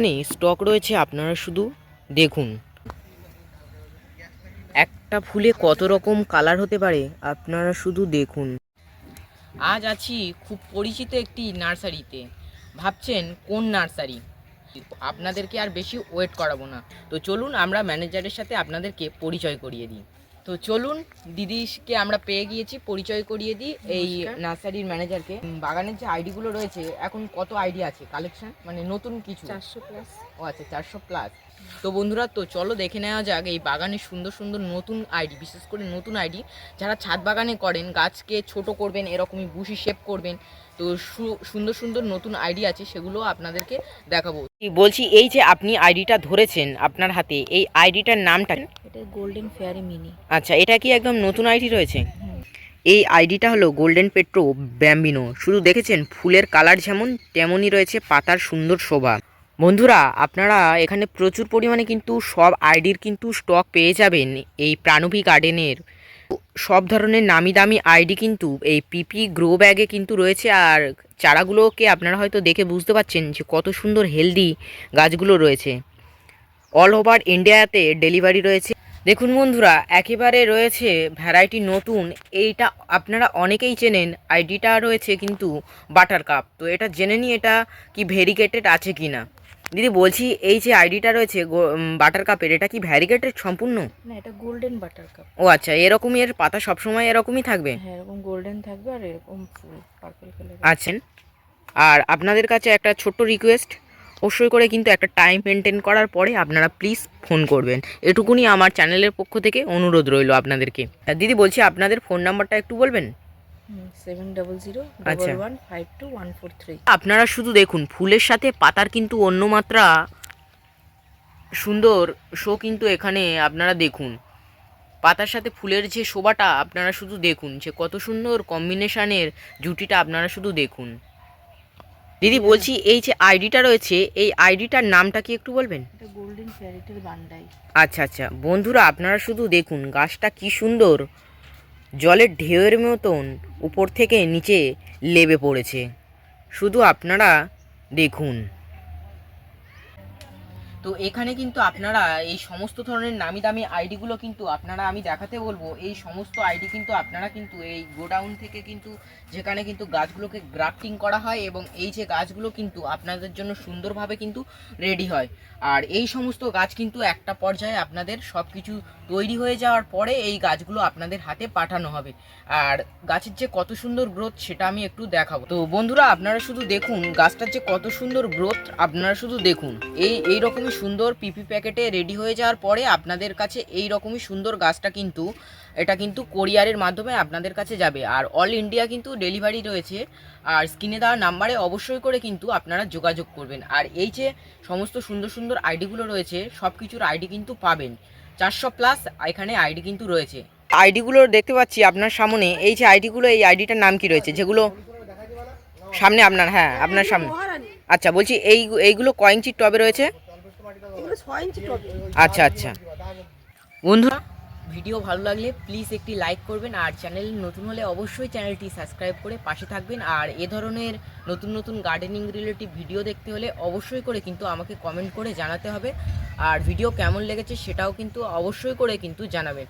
এখানে স্টক রয়েছে, আপনারা শুধু দেখুন। একটা ফুলে কত রকম কালার হতে পারে আপনারা শুধু দেখুন। আজ আছি খুব পরিচিত একটি নার্সারিতে। ভাবছেন কোন নার্সারি? আপনাদেরকে আর বেশি ওয়েট করাবো না, তো চলুন আমরা ম্যানেজারের সাথে আপনাদেরকে পরিচয় করিয়ে দিই। তো চলুন, দিদিকে আমরা পেয়ে গিয়েছি, পরিচয় করিয়ে দিই এই নার্সারির ম্যানেজারকে। বাগানের যে আইডিগুলো রয়েছে, এখন কত আইডি আছে কালেকশন, মানে নতুন কিছু? 400+। ও আচ্ছা, 400+। তো বন্ধুরা, তো চলো দেখে নেওয়া যাক এই বাগানের সুন্দর সুন্দর নতুন আইডি, বিশেষ করে নতুন আইডি যারা ছাদ বাগানে করেন, গাছকে ছোট করবেন, এরকমই বুশি শেপ করবেন। তো সুন্দর সুন্দর নতুন আইডি আছে, সেগুলো আপনাদেরকে দেখাবো। বলছি, এই যে আপনি আইডিটা ধরেছেন আপনার হাতে, এই আইডিটার নামটা? এটা গোল্ডেন ফেয়ারি মিনি। আচ্ছা, এটা কি একদম নতুন আইডি রয়েছে? এই আইডিটা হলো গোল্ডেন পেট্রো ব্যাম্বিনো। শুধু দেখেছেন ফুলের কালার যেমন, তেমনই রয়েছে পাতার সুন্দর শোভা। বন্ধুরা, আপনারা এখানে প্রচুর পরিমাণে কিন্তু সব আইডির কিন্তু স্টক পেয়ে যাবেন এই প্রাণবী গার্ডেনের। সব ধরনের নামি দামি আইডি কিন্তু এই পিপি গ্রো ব্যাগে কিন্তু রয়েছে। আর চারাগুলোকে আপনারা হয়তো দেখে বুঝতে পারছেন যে কত সুন্দর হেলদি গাছগুলো রয়েছে। অল ওভার ইন্ডিয়াতে ডেলিভারি রয়েছে। দেখুন বন্ধুরা, একেবারে রয়েছে ভ্যারাইটি নতুন। এইটা আপনারা অনেকেই চেনেন, আইডিটা রয়েছে কিন্তু বাটার কাপ। তো এটা জেনে নিই এটা কি ভেরিগেটেড আছে কি না। দিদি বলছি, এই যে আইডিটা রয়েছে বাটার কাপের, এটা কি ভ্যারিগেটেড সম্পূর্ণ? না, এটা গোল্ডেন বাটার কাপ। ও আচ্ছা, এরকমই এর পাতা সবসময় এরকমই থাকবে? হ্যাঁ, এরকম গোল্ডেন থাকবে আর এরকম ফুল পার্পল কালার। আছেন। আর আপনাদের কাছে একটা ছোট্ট রিকোয়েস্ট, অবশ্যই করে কিন্তু একটা টাইম মেনটেন করার পরে আপনারা প্লিজ ফোন করবেন, এটুকুনি আমার চ্যানেলের পক্ষ থেকে অনুরোধ রইল আপনাদেরকে। দিদি বলছি, আপনাদের ফোন নাম্বারটা একটু বলবেন? 7001152143। আপনারা শুধু দেখুন, ফুলের সাথে পাতার কিন্তু অন্য মাত্রা সুন্দর শো কিন্তু এখানে আপনারা দেখুন। পাতার সাথে ফুলের যে শোভাটা আপনারা শুধু দেখুন, যে কত সুন্দর কম্বিনেশনের জুটিটা আপনারা শুধু দেখুন। দিদি বলছি, এই যে আইডিটা রয়েছে, এই আইডিটার নামটা কি একটু বলবেন? এটা গোল্ডেন ফেয়ারিটেল বান্ডাই। আচ্ছা আচ্ছা বন্ধুরা, আপনারা শুধু দেখুন গাছটা কি সুন্দর জলের ঢেউয়ের মতন উপর থেকে নিচে লেবে পড়েছে। শুধু আপনারা দেখুন। তো এখানে কিন্তু আপনারা এই সমস্ত ধরনের নামি দামি আইডিগুলো কিন্তু আপনারা, আমি দেখাতে বলবো, এই সমস্ত আইডি কিন্তু আপনারা কিন্তু এই গোডাউন থেকে কিন্তু, যেখানে কিন্তু গাছগুলোকে গ্রাফটিং করা হয় এবং এই যে গাছগুলো কিন্তু আপনাদের জন্য সুন্দরভাবে কিন্তু রেডি হয়। আর এই সমস্ত গাছ কিন্তু একটা পর্যায়ে আপনাদের সব কিছু তৈরি হয়ে যাওয়ার পরে এই গাছগুলো আপনাদের হাতে পাঠানো হবে। আর গাছের যে কত সুন্দর গ্রোথ সেটা আমি একটু দেখাবো। তো বন্ধুরা, আপনারা শুধু দেখুন গাছটার যে কত সুন্দর গ্রোথ, আপনারা শুধু দেখুন। এই রকমই সুন্দর পিপি প্যাকেটে রেডি হয়ে যাওয়ার পরে আপনাদের কাছে এই রকমই সুন্দর গাছটা কিন্তু, এটা কিন্তু কোরিয়ারের মাধ্যমে আপনাদের কাছে যাবে। আর অল ইন্ডিয়া কিন্তু ডেলিভারি রয়েছে। আর স্ক্রিনে দেওয়া নাম্বারে অবশ্যই করে কিন্তু আপনারা যোগাযোগ করবেন। আর এই যে সমস্ত সুন্দর সুন্দর আইডিগুলো রয়েছে, সব কিছুর আইডি কিন্তু পাবেন। 400+ এখানে আইডি কিন্তু রয়েছে। আইডিগুলো দেখতে পাচ্ছি আপনার সামনে, এই যে আইডিগুলো, এই আইডিটার নাম কি রয়েছে যেগুলো সামনে আপনার? হ্যাঁ, আপনার সামনে। আচ্ছা, বলছি এইগুলো কয় ইঞ্চির টবে রয়েছে? আচ্ছা আচ্ছা বন্ধুরা, ভিডিও ভালো লাগলে প্লিজ একটি লাইক করবেন। আর চ্যানেল নতুন হলে অবশ্যই চ্যানেলটি সাবস্ক্রাইব করে পাশে থাকবেন। আর এ ধরনের নতুন নতুন গার্ডেনিং রিলেটিভ ভিডিও দেখতে হলে অবশ্যই করে কিন্তু আমাকে কমেন্ট করে জানাতে হবে। আর ভিডিও কেমন লেগেছে সেটাও কিন্তু অবশ্যই করে কিন্তু জানাবেন।